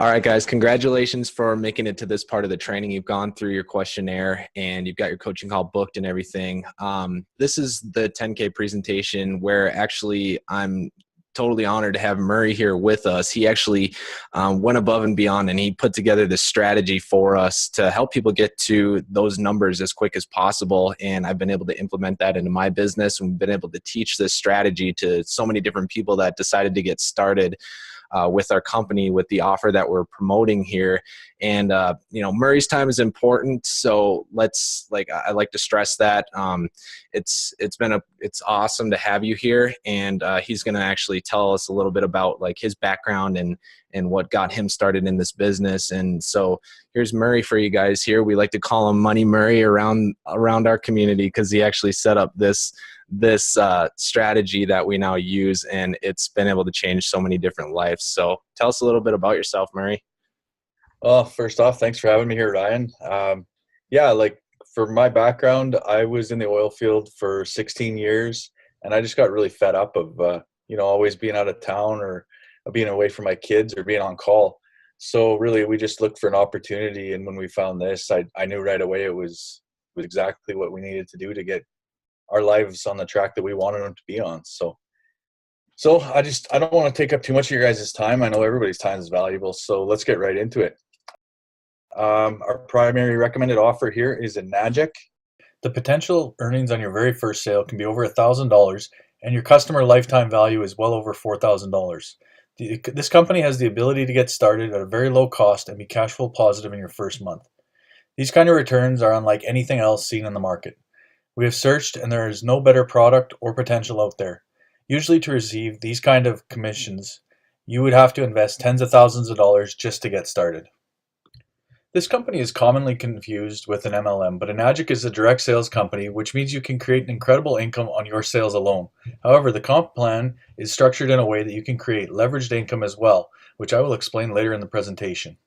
All right, guys, congratulations for making it to this part of the training. You've gone through your questionnaire and you've got your coaching call booked and everything. This is the 10K presentation where actually I'm totally honored to have Murray here with us. He actually went above and beyond, and he put together this strategy for us to help people get to those numbers as quick as possible. And I've been able to implement that into my business, and we've been able to teach this strategy to so many different people that decided to get started with our company, with the offer that we're promoting here. And Murray's time is important, so I like to stress that. It's awesome to have you here, and he's going to actually tell us a little bit about like his background and what got him started in this business. And so here's Murray for you guys here. We like to call him Money Murray around our community because he actually set up this strategy that we now use, and it's been able to change so many different lives. So tell us a little bit about yourself, Murray. Well, first off, thanks for having me here, Ryan. Yeah, like for my background, I was in the oil field for 16 years, and I just got really fed up of always being out of town or being away from my kids or being on call. So really, we just looked for an opportunity, and when we found this, I knew right away it was exactly what we needed to do to get our lives on the track that we wanted them to be on. So I don't want to take up too much of your guys' time. I know everybody's time is valuable, so let's get right into it. Our primary recommended offer here is enagic. The potential earnings on your very first sale can be over $1,000, and your customer lifetime value is well over $4,000. This company has the ability to get started at a very low cost and be cash flow positive in your first month. These kind of returns are unlike anything else seen in the market. We have searched, and there is no better product or potential out there. Usually to receive these kind of commissions, you would have to invest tens of thousands of dollars just to get started. This company is commonly confused with an MLM, but enagic is a direct sales company, which means you can create an incredible income on your sales alone. However, the comp plan is structured in a way that you can create leveraged income as well, which I will explain later in the presentation.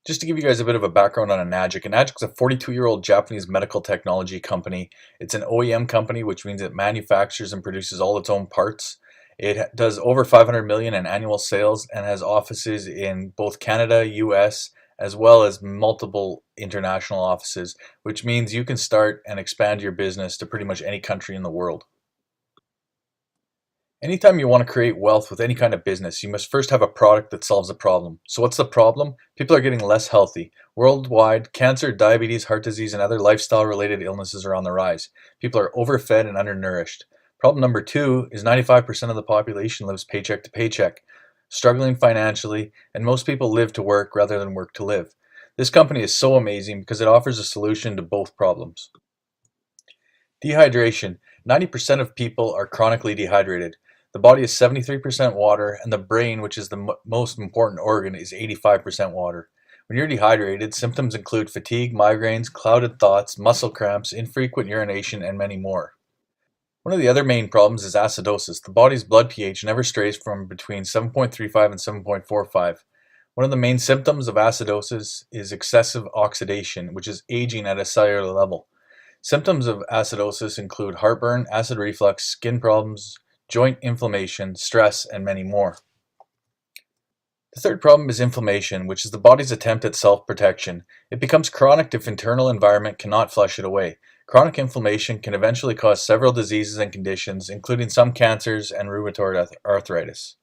Just to give you guys a bit of a background on enagic, enagic is a 42-year-old Japanese medical technology company. It's an OEM company, which means it manufactures and produces all its own parts. It does over 500 million in annual sales and has offices in both Canada, US, as well as multiple international offices, which means you can start and expand your business to pretty much any country in the world. Anytime you want to create wealth with any kind of business, you must first have a product that solves a problem. So what's the problem? People are getting less healthy. Worldwide, cancer, diabetes, heart disease, and other lifestyle-related illnesses are on the rise. People are overfed and undernourished. Problem number two is 95% of the population lives paycheck to paycheck, struggling financially, and most people live to work rather than work to live. This company is so amazing because it offers a solution to both problems. Dehydration. 90% of people are chronically dehydrated. The body is 73% water, and the brain, which is the most important organ, is 85% water. When you're dehydrated, symptoms include fatigue, migraines, clouded thoughts, muscle cramps, infrequent urination, and many more. One of the other main problems is acidosis. The body's blood pH never strays from between 7.35 and 7.45. One of the main symptoms of acidosis is excessive oxidation, which is aging at a cellular level. Symptoms of acidosis include heartburn, acid reflux, skin problems, joint inflammation, stress, and many more. The third problem is inflammation, which is the body's attempt at self-protection. It becomes chronic if internal environment cannot flush it away. Chronic inflammation can eventually cause several diseases and conditions, including some cancers and rheumatoid arthritis.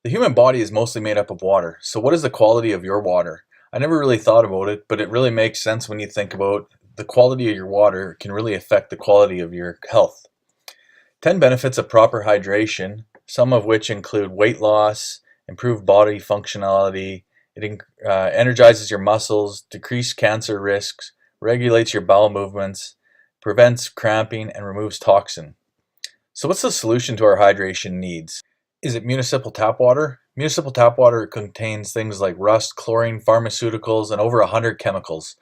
The human body is mostly made up of water, so what is the quality of your water? I never really thought about it, but it really makes sense when you think about the quality of your water can really affect the quality of your health. 10 benefits of proper hydration, some of which include weight loss, improved body functionality, it energizes your muscles, decreases cancer risks, regulates your bowel movements, prevents cramping, and removes toxin. So what's the solution to our hydration needs? Is it municipal tap water? Municipal tap water contains things like rust, chlorine, pharmaceuticals, and over 100 chemicals.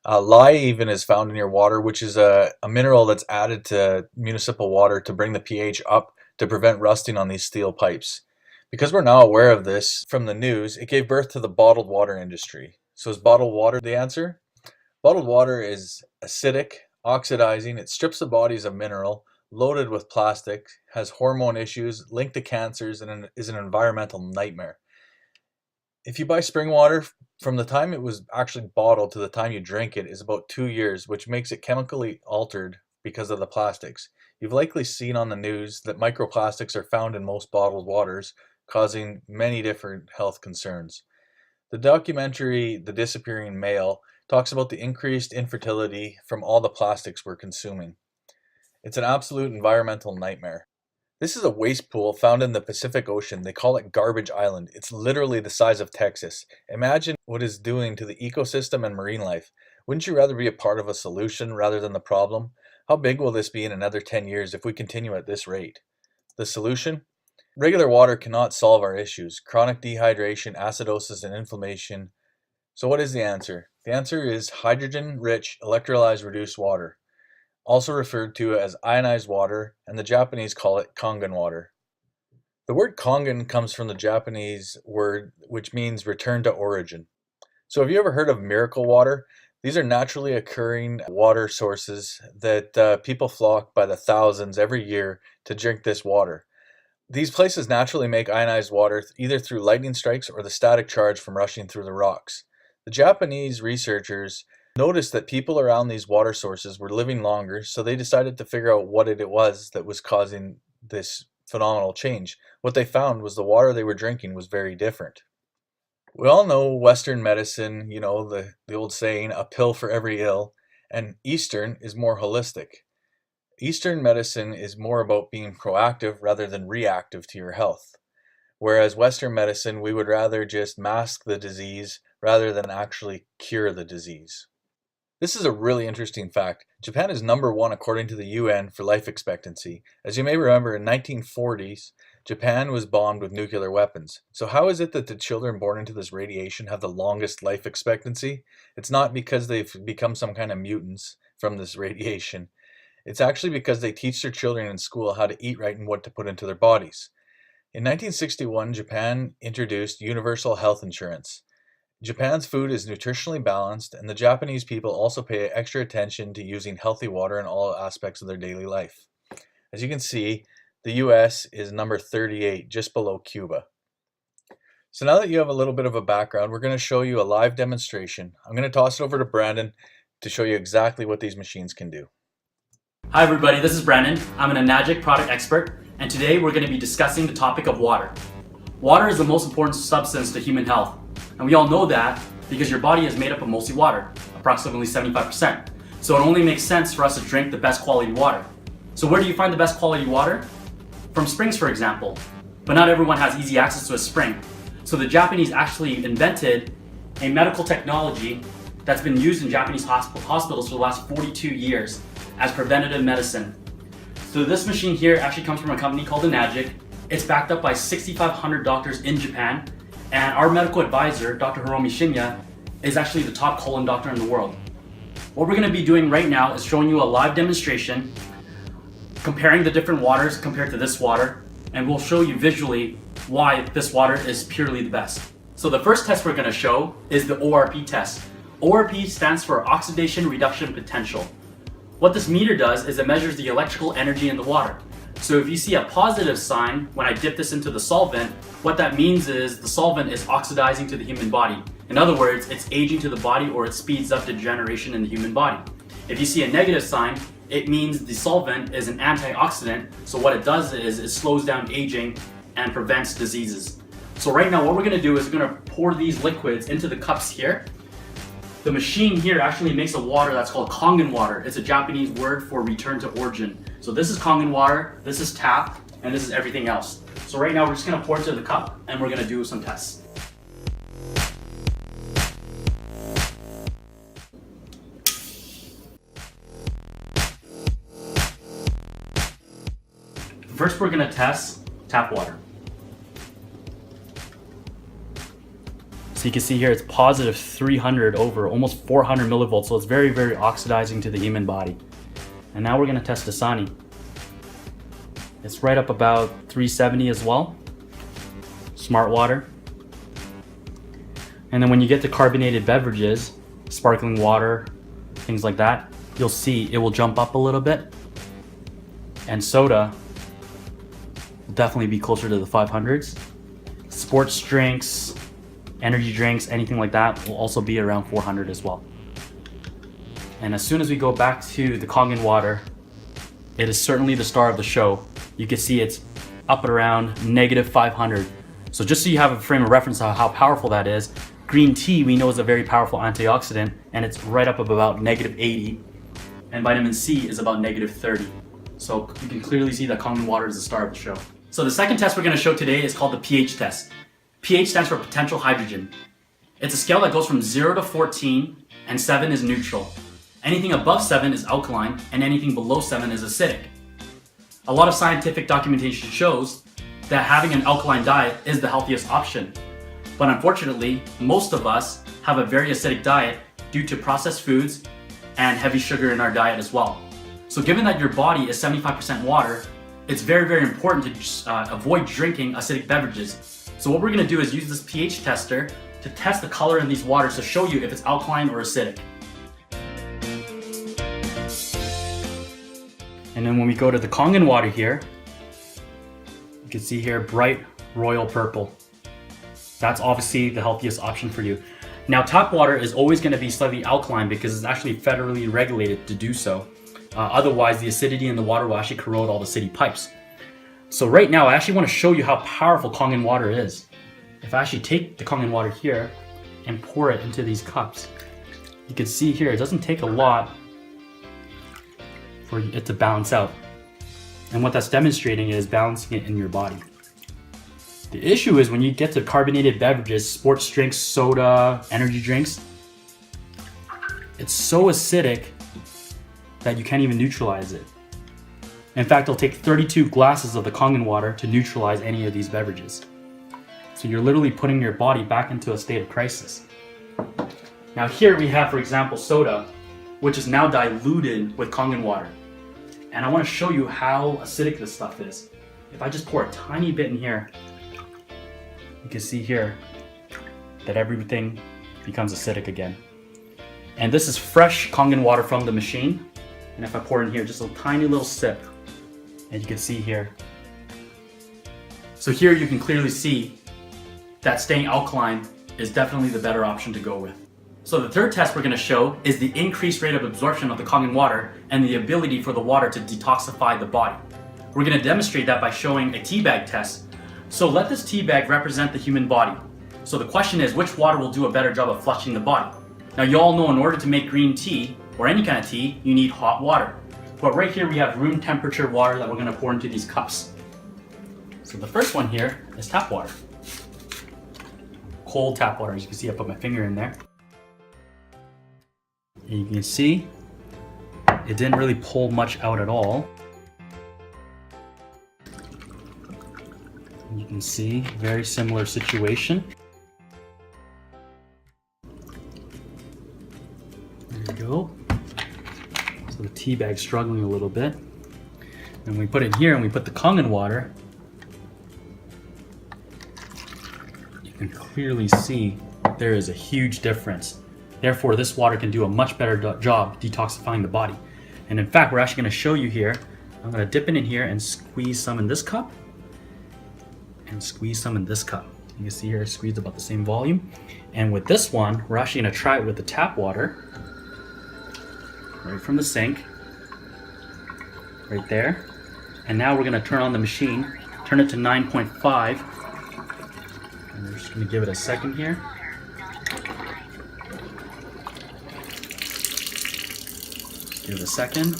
Lye even is found in your water, which is a mineral that's added to municipal water to bring the pH up to prevent rusting on these steel pipes. Because we're now aware of this from the news, it gave birth to the bottled water industry. So is bottled water the answer? Bottled water is acidic, oxidizing, it strips the bodies of mineral, loaded with plastic, has hormone issues, linked to cancers, and is an environmental nightmare. If you buy spring water, from the time it was actually bottled to the time you drink it is about 2 years, which makes it chemically altered because of the plastics. You've likely seen on the news that microplastics are found in most bottled waters, causing many different health concerns. The documentary The Disappearing Male talks about the increased infertility from all the plastics we're consuming. It's an absolute environmental nightmare. This is a waste pool found in the Pacific Ocean. They call it Garbage Island. It's literally the size of Texas. Imagine what it's doing to the ecosystem and marine life. Wouldn't you rather be a part of a solution rather than the problem? How big will this be in another 10 years if we continue at this rate? The solution? Regular water cannot solve our issues: chronic dehydration, acidosis, and inflammation. So, what is the answer? The answer is hydrogen rich electrolyzed reduced water, also referred to as ionized water, and the Japanese call it Kangen water. The word Kangen comes from the Japanese word which means return to origin. So, have you ever heard of miracle water? These are naturally occurring water sources that people flock by the thousands every year to drink this water. These places naturally make ionized water either through lightning strikes or the static charge from rushing through the rocks. The Japanese researchers noticed that people around these water sources were living longer, so they decided to figure out what it was that was causing this phenomenal change. What they found was the water they were drinking was very different. We all know Western medicine, the old saying, a pill for every ill, and Eastern is more holistic. Eastern medicine is more about being proactive rather than reactive to your health. Whereas Western medicine, we would rather just mask the disease rather than actually cure the disease. This is a really interesting fact. Japan is number one according to the UN for life expectancy. As you may remember, in 1940s, Japan was bombed with nuclear weapons. So how is it that the children born into this radiation have the longest life expectancy? It's not because they've become some kind of mutants from this radiation. It's actually because they teach their children in school how to eat right and what to put into their bodies. In 1961, Japan introduced universal health insurance. Japan's food is nutritionally balanced, and the Japanese people also pay extra attention to using healthy water in all aspects of their daily life. As you can see, the US is number 38, just below Cuba. So now that you have a little bit of a background, we're going to show you a live demonstration. I'm going to toss it over to Brandon to show you exactly what these machines can do. Hi everybody, this is Brandon. I'm an enagic product expert, and today we're going to be discussing the topic of water. Water is the most important substance to human health, and we all know that because your body is made up of mostly water, approximately 75%. So it only makes sense for us to drink the best quality water. So where do you find the best quality water? From springs, for example. But not everyone has easy access to a spring. So the Japanese actually invented a medical technology that's been used in Japanese hospitals for the last 42 years as preventative medicine. So this machine here actually comes from a company called enagic. It's backed up by 6,500 doctors in Japan, and our medical advisor, Dr. Hiromi Shinya, is actually the top colon doctor in the world. What we're going to be doing right now is showing you a live demonstration, comparing the different waters compared to this water, and we'll show you visually why this water is purely the best. So the first test we're going to show is the ORP test. ORP stands for Oxidation Reduction Potential. What this meter does is it measures the electrical energy in the water. So if you see a positive sign when I dip this into the solvent, what that means is the solvent is oxidizing to the human body. In other words, it's aging to the body, or it speeds up degeneration in the human body. If you see a negative sign, it means the solvent is an antioxidant, so what it does is it slows down aging and prevents diseases. So right now what we're going to do is we're going to pour these liquids into the cups here. The machine here actually makes a water that's called Kangen water. It's a Japanese word for return to origin. So this is Kangen water, this is tap, and this is everything else. So right now we're just going to pour it to the cup and we're going to do some tests. First we're going to test tap water. So you can see here it's positive 300 over almost 400 millivolts, so it's very, very oxidizing to the human body. And now we're going to test Dasani. It's right up about 370 as well. Smart water. And then when you get to carbonated beverages, sparkling water, things like that, you'll see it will jump up a little bit. And soda will definitely be closer to the 500s. Sports drinks, energy drinks, anything like that will also be around 400 as well. And as soon as we go back to the Kangen water, it is certainly the star of the show. You can see it's up at around -500. So just so you have a frame of reference of how powerful that is, green tea we know is a very powerful antioxidant, and it's right up of about -80. And vitamin C is about -30. So you can clearly see that Kangen water is the star of the show. So the second test we're going to show today is called the pH test. pH stands for potential hydrogen. It's a scale that goes from 0 to 14, and 7 is neutral. Anything above 7 is alkaline, and anything below 7 is acidic. A lot of scientific documentation shows that having an alkaline diet is the healthiest option. But unfortunately, most of us have a very acidic diet due to processed foods and heavy sugar in our diet as well. So given that your body is 75% water, it's very, very important to avoid drinking acidic beverages. So what we're going to do is use this pH tester to test the color in these waters to show you if it's alkaline or acidic. And then when we go to the Kangen water here, you can see here bright royal purple. That's obviously the healthiest option for you. Now tap water is always going to be slightly alkaline because it's actually federally regulated to do so. Otherwise the acidity in the water will actually corrode all the city pipes. So right now I actually want to show you how powerful Kangen water is. If I actually take the Kangen water here and pour it into these cups, you can see here it doesn't take a lot for it to balance out. And what that's demonstrating is balancing it in your body. The issue is when you get to carbonated beverages, sports drinks, soda, energy drinks, it's so acidic that you can't even neutralize it. In fact, it'll take 32 glasses of the Kangen water to neutralize any of these beverages. So you're literally putting your body back into a state of crisis. Now here we have, for example, soda, which is now diluted with Kangen water. And I want to show you how acidic this stuff is. If I just pour a tiny bit in here, you can see here that everything becomes acidic again. And this is fresh Kangen water from the machine. And if I pour in here just a tiny little sip, and you can see here. So here you can clearly see that staying alkaline is definitely the better option to go with. So the third test we're going to show is the increased rate of absorption of the Kangen water and the ability for the water to detoxify the body. We're going to demonstrate that by showing a tea bag test. So let this tea bag represent the human body. So the question is, which water will do a better job of flushing the body? Now you all know in order to make green tea, or any kind of tea, you need hot water. But right here we have room temperature water that we're going to pour into these cups. So the first one here is tap water. Cold tap water, as you can see I put my finger in there. And you can see it didn't really pull much out at all. You can see very similar situation. There you go. So the tea bag's struggling a little bit. And we put it here and we put the Kangen water. You can clearly see there is a huge difference. Therefore, this water can do a much better job detoxifying the body. And in fact, we're actually going to show you here. I'm going to dip it in here and squeeze some in this cup. And squeeze some in this cup. You can see here, squeezed about the same volume. And with this one, we're actually going to try it with the tap water. Right from the sink. Right there. And now we're going to turn on the machine. Turn it to 9.5. And we're just going to give it a second here. Give it a second.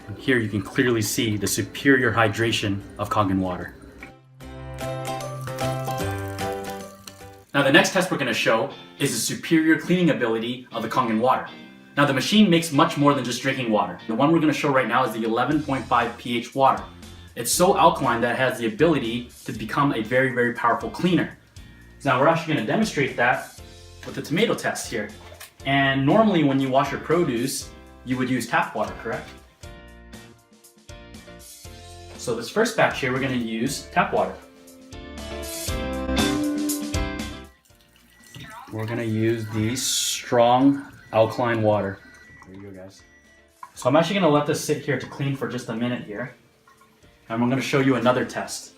And here you can clearly see the superior hydration of Kangen water. Now the next test we're going to show is the superior cleaning ability of the Kangen water. Now the machine makes much more than just drinking water. The one we're going to show right now is the 11.5 pH water. It's so alkaline that it has the ability to become a very, very powerful cleaner. Now we're actually going to demonstrate that with the tomato test here. And normally when you wash your produce, you would use tap water, correct? So this first batch here, we're going to use tap water. We're going to use the strong alkaline water. There you go, guys. So I'm actually going to let this sit here to clean for just a minute here. And we're going to show you another test.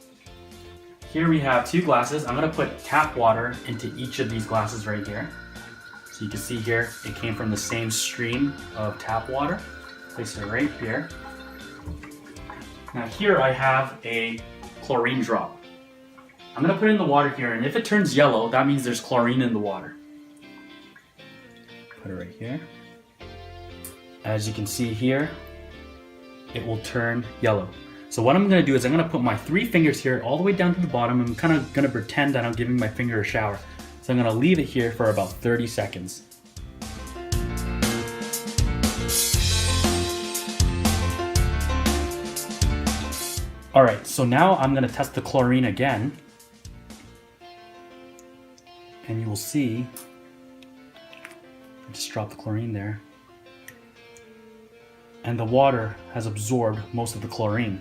here we have 2 glasses. I'm gonna put tap water into each of these glasses right here. So you can see here, it came from the same stream of tap water. Place it right here. Now here I have a chlorine drop. I'm gonna put it in the water here, and if it turns yellow, that means there's chlorine in the water. Put it right here. As you can see here, it will turn yellow. So what I'm gonna do is I'm gonna put my 3 fingers here all the way down to the bottom. I'm kind of gonna pretend that I'm giving my finger a shower. So I'm gonna leave it here for about 30 seconds. All right, so now I'm gonna test the chlorine again. And you will see, I just dropped the chlorine there. And the water has absorbed most of the chlorine.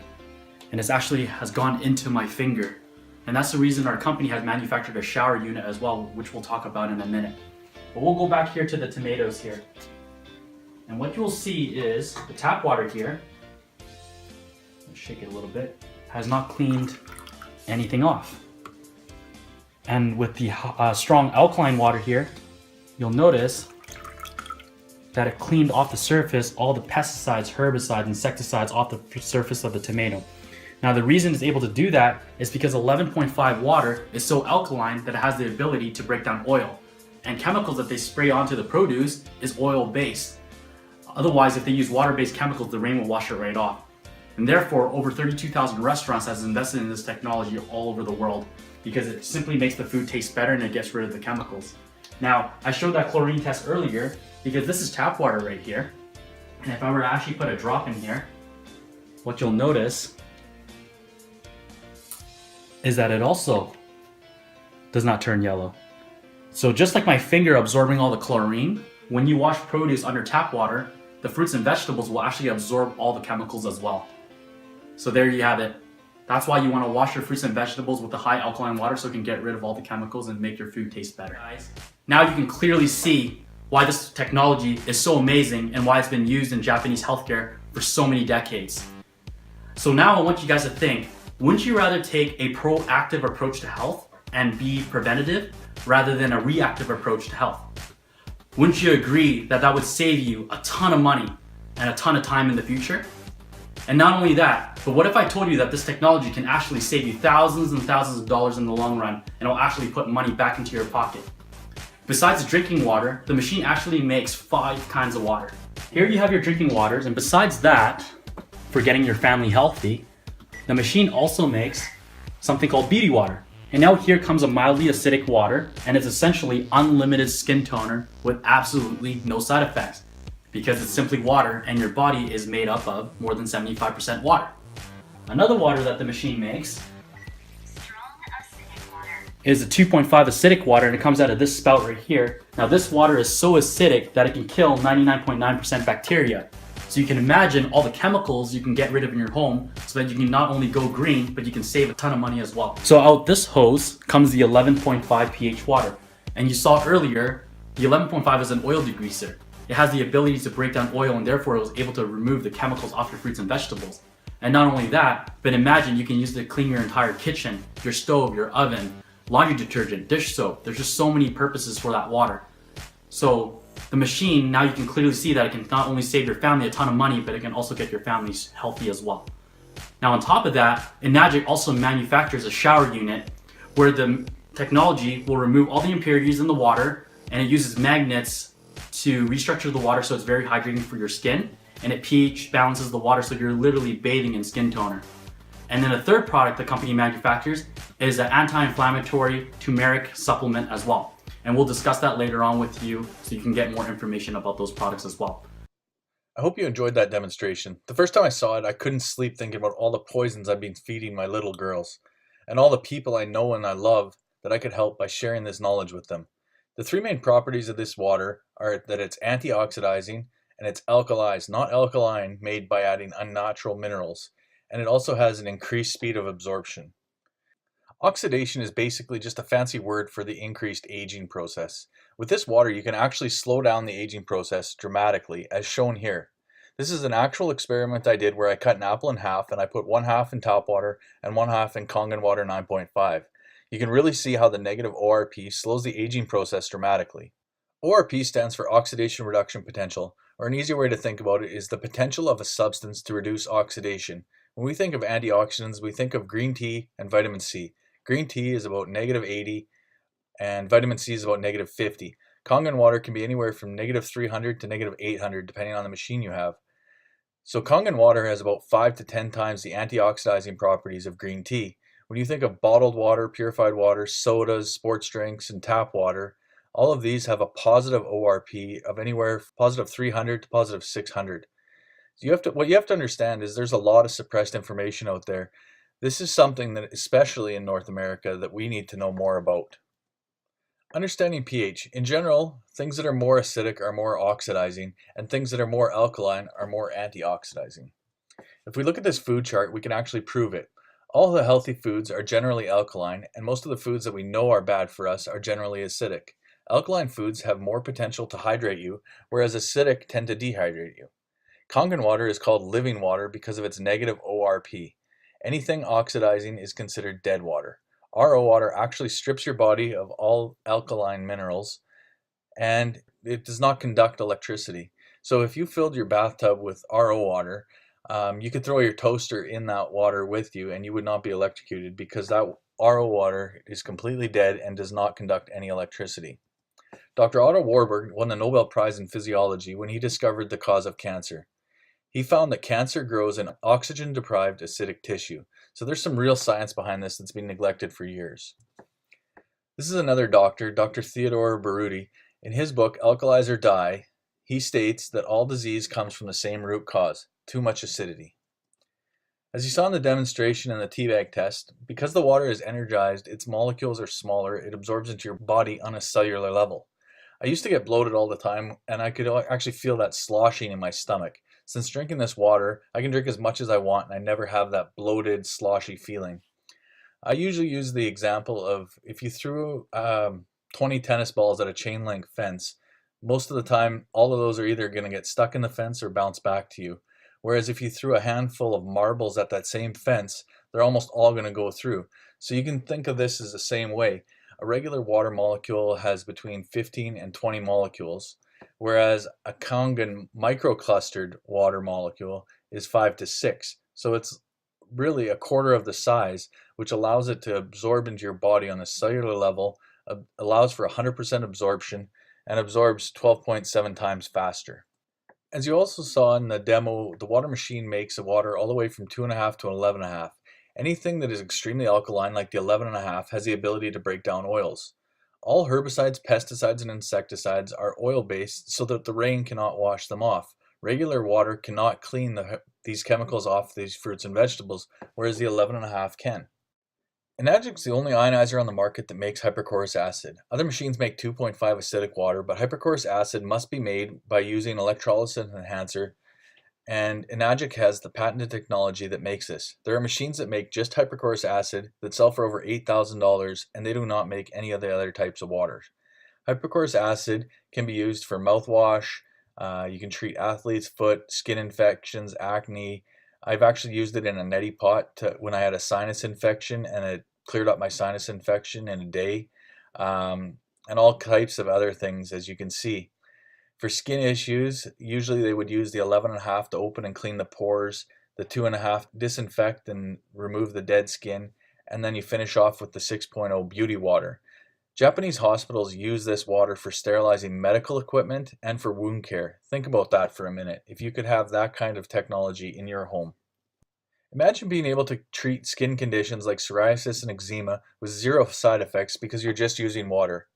And it actually has gone into my finger. And that's the reason our company has manufactured a shower unit as well, which we'll talk about in a minute. But we'll go back here to the tomatoes here. And what you'll see is the tap water here, let's shake it a little bit, has not cleaned anything off. And with the strong alkaline water here, you'll notice that it cleaned off the surface all the pesticides, herbicides, insecticides off the surface of the tomato. Now the reason it's able to do that is because 11.5 water is so alkaline that it has the ability to break down oil. And chemicals that they spray onto the produce is oil-based. Otherwise, if they use water-based chemicals, the rain will wash it right off. And therefore, over 32,000 restaurants has invested in this technology all over the world because it simply makes the food taste better and it gets rid of the chemicals. Now, I showed that chlorine test earlier because this is tap water right here. And if I were to actually put a drop in here, what you'll notice is that it also does not turn yellow. So just like my finger absorbing all the chlorine, when you wash produce under tap water, the fruits and vegetables will actually absorb all the chemicals as well. So there you have it. That's why you want to wash your fruits and vegetables with the high alkaline water so it can get rid of all the chemicals and make your food taste better. Guys, now you can clearly see why this technology is so amazing and why it's been used in Japanese healthcare for so many decades. So now I want you guys to think, wouldn't you rather take a proactive approach to health and be preventative rather than a reactive approach to health? Wouldn't you agree that that would save you a ton of money and a ton of time in the future? And not only that, but what if I told you that this technology can actually save you thousands and thousands of dollars in the long run and it'll actually put money back into your pocket? Besides drinking water, the machine actually makes 5 kinds of water. Here you have your drinking waters, and besides that, for getting your family healthy, the machine also makes something called beauty water. And now here comes a mildly acidic water, and it's essentially unlimited skin toner with absolutely no side effects because it's simply water and your body is made up of more than 75% water. Another water that the machine makes is a 2.5 acidic water, and it comes out of this spout right here. Now this water is so acidic that it can kill 99.9% bacteria. So you can imagine all the chemicals you can get rid of in your home so that you can not only go green, but you can save a ton of money as well. So out this hose comes the 11.5 pH water. And you saw earlier, the 11.5 is an oil degreaser. It has the ability to break down oil, and therefore it was able to remove the chemicals off your fruits and vegetables. And not only that, but imagine you can use it to clean your entire kitchen, your stove, your oven, laundry detergent, dish soap. There's just so many purposes for that water. So the machine, now you can clearly see that it can not only save your family a ton of money, but it can also get your family healthy as well. Now on top of that, enagic also manufactures a shower unit where the technology will remove all the impurities in the water, and it uses magnets to restructure the water so it's very hydrating for your skin, and it pH balances the water so you're literally bathing in skin toner. And then a third product the company manufactures is an anti-inflammatory turmeric supplement as well. And we'll discuss that later on with you so you can get more information about those products as well. I hope you enjoyed that demonstration. The first time I saw it, I couldn't sleep thinking about all the poisons I've been feeding my little girls, and all the people I know and I love that I could help by sharing this knowledge with them. The 3 main properties of this water are that it's antioxidizing and it's alkalized, not alkaline, made by adding unnatural minerals, and it also has an increased speed of absorption. Oxidation is basically just a fancy word for the increased aging process. With this water, you can actually slow down the aging process dramatically, as shown here. This is an actual experiment I did where I cut an apple in half and I put one half in tap water and one half in Kangen water 9.5. You can really see how the negative ORP slows the aging process dramatically. ORP stands for oxidation reduction potential, or an easier way to think about it is the potential of a substance to reduce oxidation. When we think of antioxidants, we think of green tea and vitamin C. Green tea is about -80 and vitamin C is about -50. Kangen water can be anywhere from -300 to -800 depending on the machine you have. So Kangen water has about 5 to 10 times the antioxidizing properties of green tea. When you think of bottled water, purified water, sodas, sports drinks, and tap water, all of these have a positive ORP of anywhere from positive 300 to positive 600. So what you have to understand is there's a lot of suppressed information out there. This is something that, especially in North America, that we need to know more about. Understanding pH. In general, things that are more acidic are more oxidizing, and things that are more alkaline are more antioxidizing. If we look at this food chart, we can actually prove it. All the healthy foods are generally alkaline, and most of the foods that we know are bad for us are generally acidic. Alkaline foods have more potential to hydrate you, whereas acidic tend to dehydrate you. Kangen water is called living water because of its negative ORP. Anything oxidizing is considered dead water. RO water actually strips your body of all alkaline minerals and it does not conduct electricity. So if you filled your bathtub with RO water, you could throw your toaster in that water with you and you would not be electrocuted because that RO water is completely dead and does not conduct any electricity. Dr. Otto Warburg won the Nobel Prize in Physiology when he discovered the cause of cancer. He found that cancer grows in oxygen-deprived acidic tissue. So there's some real science behind this that's been neglected for years. This is another doctor, Dr. Theodore Baruti. In his book, Alkalize or Die, he states that all disease comes from the same root cause, too much acidity. As you saw in the demonstration and the teabag test, because the water is energized, its molecules are smaller, it absorbs into your body on a cellular level. I used to get bloated all the time, and I could actually feel that sloshing in my stomach. Since drinking this water, I can drink as much as I want and I never have that bloated, sloshy feeling. I usually use the example of if you threw 20 tennis balls at a chain link fence, most of the time all of those are either going to get stuck in the fence or bounce back to you. Whereas if you threw a handful of marbles at that same fence, they're almost all going to go through. So you can think of this as the same way. A regular water molecule has between 15 and 20 molecules, whereas a Kangen microclustered water molecule is 5 to 6. So it's really a quarter of the size, which allows it to absorb into your body on a cellular level, allows for 100% absorption, and absorbs 12.7 times faster. As you also saw in the demo, the water machine makes a water all the way from 2.5 to 11.5. Anything that is extremely alkaline, like the 11.5, has the ability to break down oils. All herbicides, pesticides, and insecticides are oil-based so that the rain cannot wash them off. Regular water cannot clean these chemicals off these fruits and vegetables, whereas the 11.5 can. Enagic is the only ionizer on the market that makes hypochlorous acid. Other machines make 2.5 acidic water, but hypochlorous acid must be made by using electrolysis enhancer, and Enagic has the patented technology that makes this. There are machines that make just hypochlorous acid that sell for over $8,000 and they do not make any of the other types of waters. Hypochlorous acid can be used for mouthwash, you can treat athlete's foot, skin infections, acne. I've actually used it in a neti pot when I had a sinus infection and it cleared up my sinus infection in a day, and all types of other things as you can see. For skin issues, usually they would use the 11.5 to open and clean the pores, the 2.5 disinfect and remove the dead skin, and then you finish off with the 6.0 beauty water. Japanese hospitals use this water for sterilizing medical equipment and for wound care. Think about that for a minute, if you could have that kind of technology in your home. Imagine being able to treat skin conditions like psoriasis and eczema with zero side effects because you're just using water.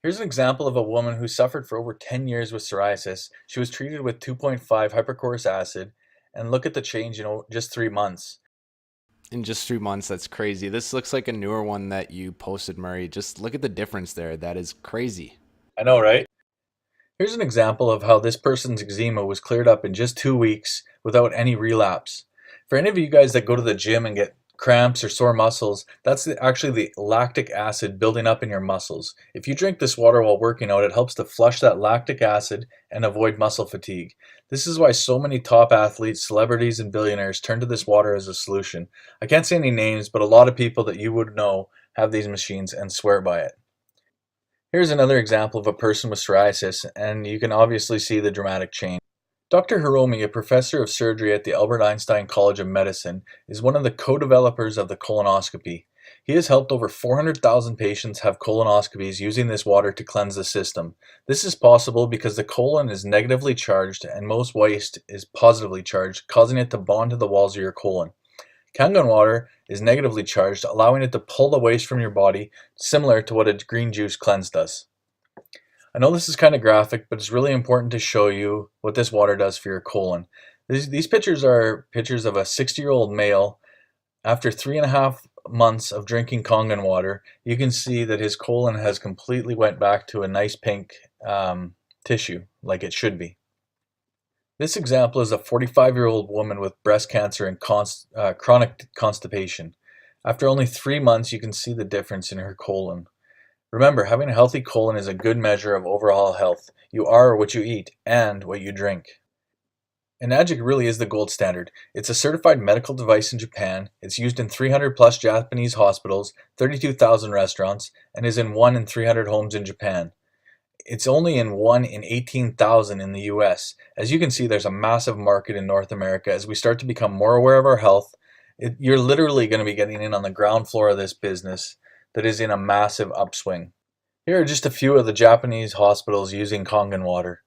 Here's an example of a woman who suffered for over 10 years with psoriasis. She was treated with 2.5 hypochlorous acid, and look at the change in just 3 months. In just 3 months, that's crazy. This looks like a newer one that you posted, Murray. Just look at the difference there. That is crazy. I know, right? Here's an example of how this person's eczema was cleared up in just 2 weeks without any relapse. For any of you guys that go to the gym and get cramps, or sore muscles, that's actually the lactic acid building up in your muscles. If you drink this water while working out, it helps to flush that lactic acid and avoid muscle fatigue. This is why so many top athletes, celebrities, and billionaires turn to this water as a solution. I can't say any names, but a lot of people that you would know have these machines and swear by it. Here's another example of a person with psoriasis, and you can obviously see the dramatic change. Dr. Hiromi, a professor of surgery at the Albert Einstein College of Medicine, is one of the co-developers of the colonoscopy. He has helped over 400,000 patients have colonoscopies using this water to cleanse the system. This is possible because the colon is negatively charged and most waste is positively charged, causing it to bond to the walls of your colon. Kangen water is negatively charged, allowing it to pull the waste from your body, similar to what a green juice cleanse does. I know this is kind of graphic, but it's really important to show you what this water does for your colon. These pictures are pictures of a 60-year-old male. After 3.5 months of drinking Kangen water, you can see that his colon has completely went back to a nice pink tissue, like it should be. This example is a 45-year-old woman with breast cancer and chronic constipation. After only 3 months, you can see the difference in her colon. Remember, having a healthy colon is a good measure of overall health. You are what you eat and what you drink. Enagic really is the gold standard. It's a certified medical device in Japan. It's used in 300 plus Japanese hospitals, 32,000 restaurants, and is in 1 in 300 homes in Japan. It's only in 1 in 18,000 in the US. As you can see, there's a massive market in North America. As we start to become more aware of our health, you're literally going to be getting in on the ground floor of this business that is in a massive upswing. Here are just a few of the Japanese hospitals using Kangen water.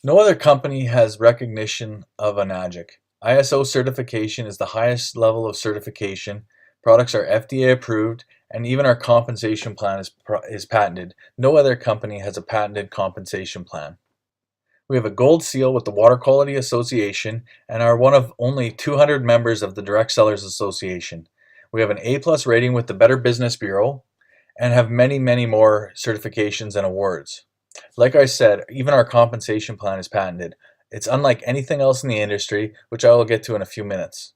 No other company has recognition of enagic. ISO certification is the highest level of certification. Products are FDA approved, and even our compensation plan is patented. No other company has a patented compensation plan. We have a gold seal with the Water Quality Association and are one of only 200 members of the Direct Sellers Association. We have an A+ rating with the Better Business Bureau and have many, many more certifications and awards. Like I said, even our compensation plan is patented. It's unlike anything else in the industry, which I will get to in a few minutes.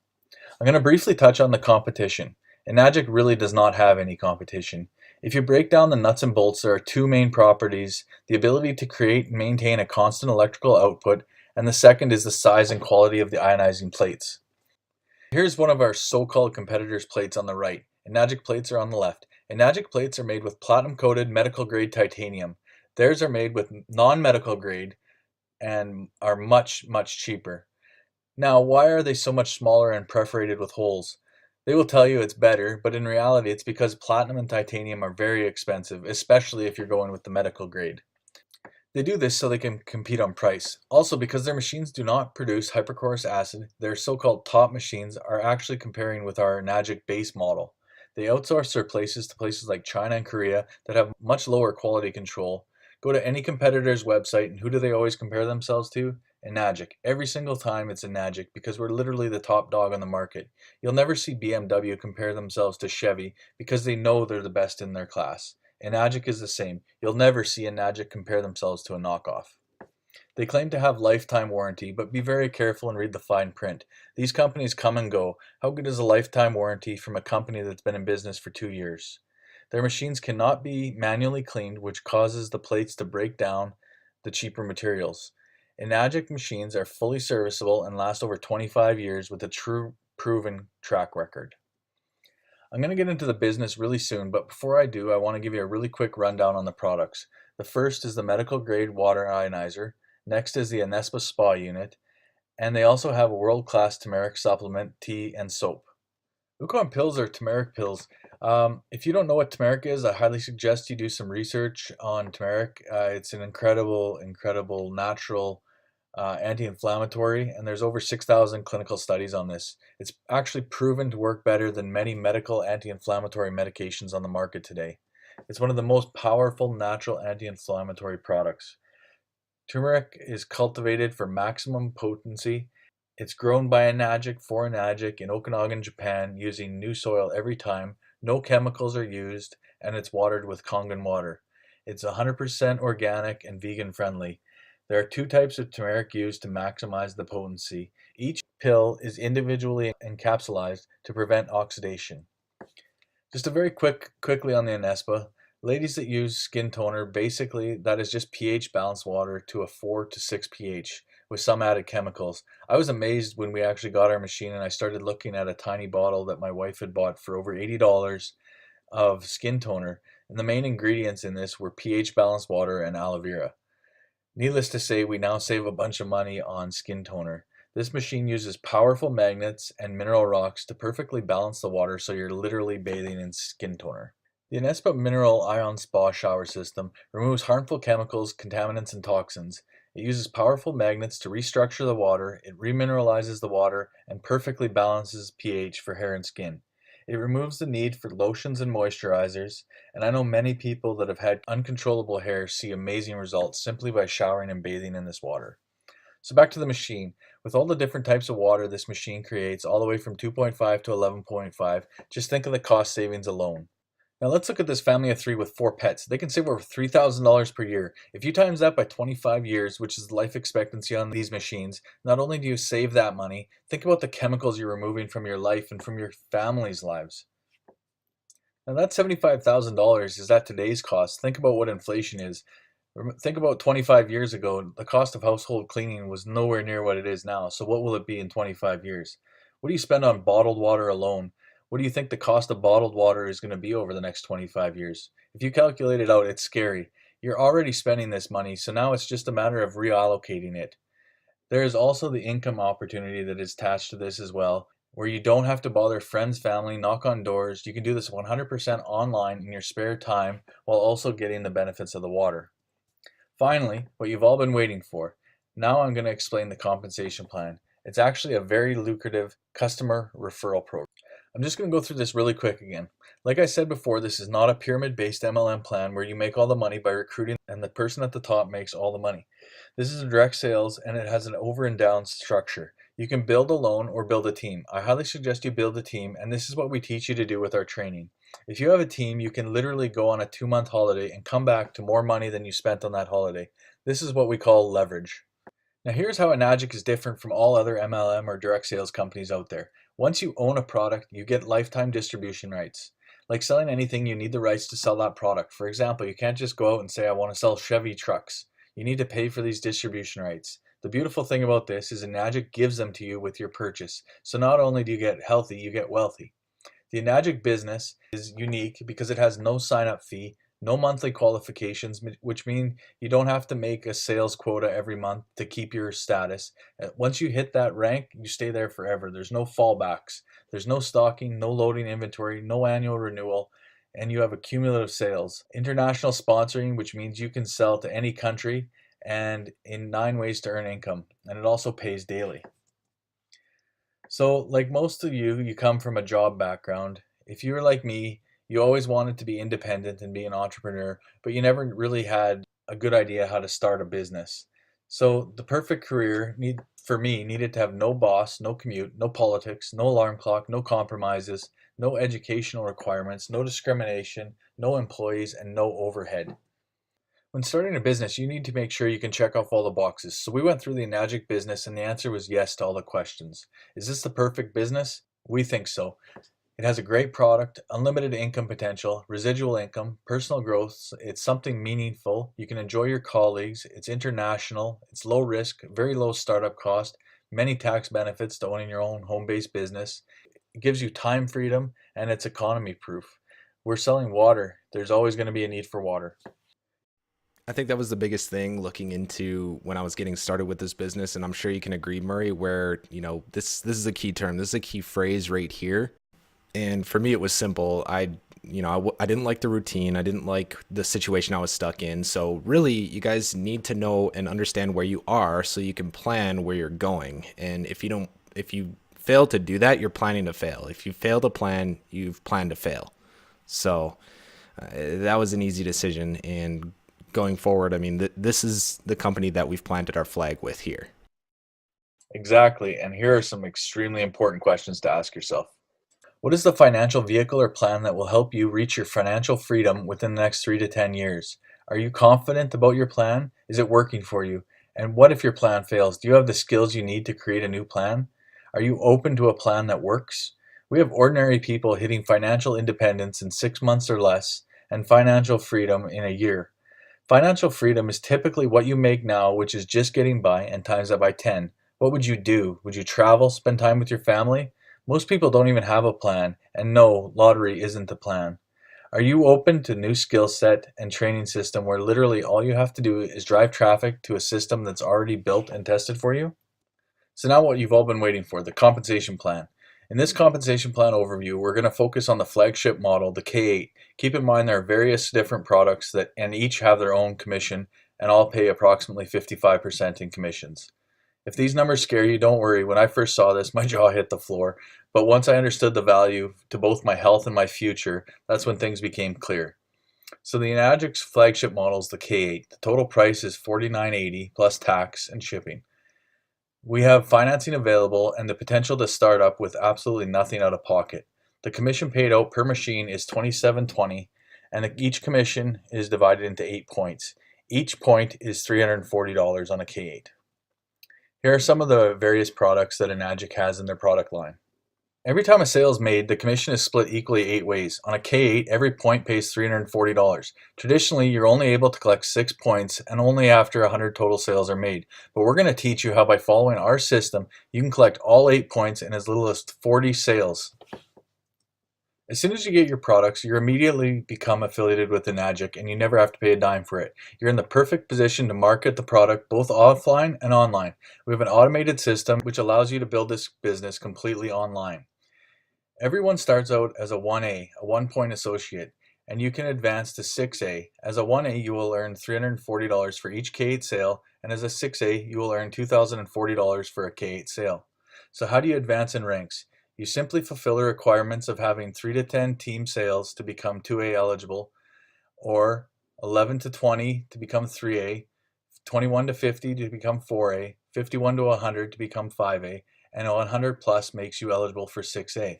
I'm going to briefly touch on the competition. Enagic really does not have any competition. If you break down the nuts and bolts, there are two main properties: the ability to create and maintain a constant electrical output, and the second is the size and quality of the ionizing plates. Here's one of our so-called competitors' plates on the right. Enagic plates are on the left. Enagic plates are made with platinum-coated medical-grade titanium. Theirs are made with non-medical grade and are much, much cheaper. Now, why are they so much smaller and perforated with holes? They will tell you it's better, but in reality it's because platinum and titanium are very expensive, especially if you're going with the medical grade. They do this so they can compete on price. Also, because their machines do not produce hypochlorous acid, their so-called top machines are actually comparing with our Enagic base model. They outsource their places to places like China and Korea that have much lower quality control. Go to any competitor's website and who do they always compare themselves to? Enagic. Every single time it's Enagic because we're literally the top dog on the market. You'll never see BMW compare themselves to Chevy because they know they're the best in their class. Enagic is the same. You'll never see Enagic compare themselves to a knockoff. They claim to have lifetime warranty, but be very careful and read the fine print. These companies come and go. How good is a lifetime warranty from a company that's been in business for 2 years? Their machines cannot be manually cleaned, which causes the plates to break down the cheaper materials. Enagic machines are fully serviceable and last over 25 years with a true proven track record. I'm going to get into the business really soon, but before I do, I want to give you a really quick rundown on the products. The first is the medical grade water ionizer. Next is the Anespa Spa unit. And they also have a world-class turmeric supplement, tea, and soap. Ukon pills are turmeric pills. If you don't know what turmeric is, I highly suggest you do some research on turmeric. It's an incredible, incredible natural anti-inflammatory, and there's over 6,000 clinical studies on this. It's actually proven to work better than many medical anti-inflammatory medications on the market today. It's one of the most powerful natural anti-inflammatory products. Turmeric is cultivated for maximum potency. It's grown by Enagic for Enagic in Okanagan, Japan, using new soil every time. No chemicals are used, and it's watered with Kangen water. It's 100% organic and vegan friendly. There are two types of turmeric used to maximize the potency. Each pill is individually encapsulated to prevent oxidation. Just a very quickly on the Anespa. Ladies that use skin toner, basically that is just pH balanced water to a 4 to 6 pH with some added chemicals. I was amazed when we actually got our machine and I started looking at a tiny bottle that my wife had bought for over $80 of skin toner, and the main ingredients in this were pH balanced water and aloe vera. Needless to say, we now save a bunch of money on skin toner. This machine uses powerful magnets and mineral rocks to perfectly balance the water so you're literally bathing in skin toner. The Anespa Mineral Ion Spa Shower System removes harmful chemicals, contaminants, and toxins. It uses powerful magnets to restructure the water, it remineralizes the water, and perfectly balances pH for hair and skin. It removes the need for lotions and moisturizers, and I know many people that have had uncontrollable hair see amazing results simply by showering and bathing in this water. So back to the machine. With all the different types of water this machine creates, all the way from 2.5 to 11.5, just think of the cost savings alone. Now let's look at this family of 3 with 4 pets. They can save over $3,000 per year. If you times that by 25 years, which is the life expectancy on these machines, not only do you save that money, think about the chemicals you're removing from your life and from your family's lives. Now that $75,000 is at today's cost. Think about what inflation is. Think about 25 years ago, the cost of household cleaning was nowhere near what it is now. So what will it be in 25 years? What do you spend on bottled water alone? What do you think the cost of bottled water is going to be over the next 25 years? If you calculate it out, it's scary. You're already spending this money, so now it's just a matter of reallocating it. There is also the income opportunity that is attached to this as well, where you don't have to bother friends, family, knock on doors. You can do this 100% online in your spare time while also getting the benefits of the water. Finally, what you've all been waiting for. Now I'm going to explain the compensation plan. It's actually a very lucrative customer referral program. I'm just going to go through this really quick again. Like I said before, this is not a pyramid-based MLM plan where you make all the money by recruiting and the person at the top makes all the money. This is a direct sales and it has an over and down structure. You can build alone or build a team. I highly suggest you build a team, and this is what we teach you to do with our training. If you have a team, you can literally go on a 2-month holiday and come back to more money than you spent on that holiday. This is what we call leverage. Now here's how enagic is different from all other MLM or direct sales companies out there. Once you own a product, you get lifetime distribution rights. Like selling anything, you need the rights to sell that product. For example, you can't just go out and say, I want to sell Chevy trucks. You need to pay for these distribution rights. The beautiful thing about this is enagic gives them to you with your purchase. So not only do you get healthy, you get wealthy. The enagic business is unique because it has no sign-up fee, no monthly qualifications, which mean you don't have to make a sales quota every month to keep your status. Once you hit that rank, you stay there forever. There's no fallbacks. There's no stocking, no loading inventory, no annual renewal, and you have a cumulative sales. International sponsoring, which means you can sell to any country and in 9 ways to earn income, and it also pays daily. So like most of you, you come from a job background. If you were like me, you always wanted to be independent and be an entrepreneur, but you never really had a good idea how to start a business. So the perfect career for me needed to have no boss, no commute, no politics, no alarm clock, no compromises, no educational requirements, no discrimination, no employees, and no overhead. When starting a business, you need to make sure you can check off all the boxes. So we went through the enagic business and the answer was yes to all the questions. Is this the perfect business? We think so. It has a great product, unlimited income potential, residual income, personal growth. It's something meaningful. You can enjoy your colleagues. It's international. It's low risk, very low startup cost, many tax benefits to owning your own home-based business. It gives you time freedom and it's economy proof. We're selling water. There's always going to be a need for water. I think that was the biggest thing looking into when I was getting started with this business. And I'm sure you can agree, Murray, where, this is a key term. This is a key phrase right here. And for me, it was simple. I didn't like the routine. I didn't like the situation I was stuck in. So really, you guys need to know and understand where you are so you can plan where you're going. And if you fail to do that, you're planning to fail. If you fail to plan, you've planned to fail. So that was an easy decision. And going forward, I mean, this is the company that we've planted our flag with here. Exactly. And here are some extremely important questions to ask yourself. What is the financial vehicle or plan that will help you reach your financial freedom within the next 3 to 10 years? Are you confident about your plan? Is it working for you? And what if your plan fails? Do you have the skills you need to create a new plan? Are you open to a plan that works? We have ordinary people hitting financial independence in 6 months or less and financial freedom in a year. Financial freedom is typically what you make now, which is just getting by, and times that by 10. What would you do? Would you travel, spend time with your family? Most people don't even have a plan, and no, lottery isn't the plan. Are you open to new skill set and training system where literally all you have to do is drive traffic to a system that's already built and tested for you? So now what you've all been waiting for, the compensation plan. In this compensation plan overview, we're going to focus on the flagship model, the K8. Keep in mind there are various different products that and each have their own commission and all pay approximately 55% in commissions. If these numbers scare you, don't worry. When I first saw this, my jaw hit the floor. But once I understood the value to both my health and my future, that's when things became clear. So the Enagic's flagship model is the K8. The total price is $49.80 plus tax and shipping. We have financing available and the potential to start up with absolutely nothing out of pocket. The commission paid out per machine is $27.20, and each commission is divided into 8 points. Each point is $340 on a K8. Here are some of the various products that enagic has in their product line. Every time a sale is made, the commission is split equally 8 ways. On a K8, every point pays $340. Traditionally, you're only able to collect 6 points and only after 100 total sales are made. But we're going to teach you how by following our system, you can collect all 8 points in as little as 40 sales. As soon as you get your products, you immediately become affiliated with enagic and you never have to pay a dime for it. You're in the perfect position to market the product both offline and online. We have an automated system which allows you to build this business completely online. Everyone starts out as a 1A, a 1-point associate, and you can advance to 6A. As a 1A, you will earn $340 for each K8 sale, and as a 6A, you will earn $2,040 for a K8 sale. So how do you advance in ranks? You simply fulfill the requirements of having 3 to 10 team sales to become 2A eligible, or 11 to 20 to become 3A, 21 to 50 to become 4A, 51 to 100 to become 5A, and 100 plus makes you eligible for 6A.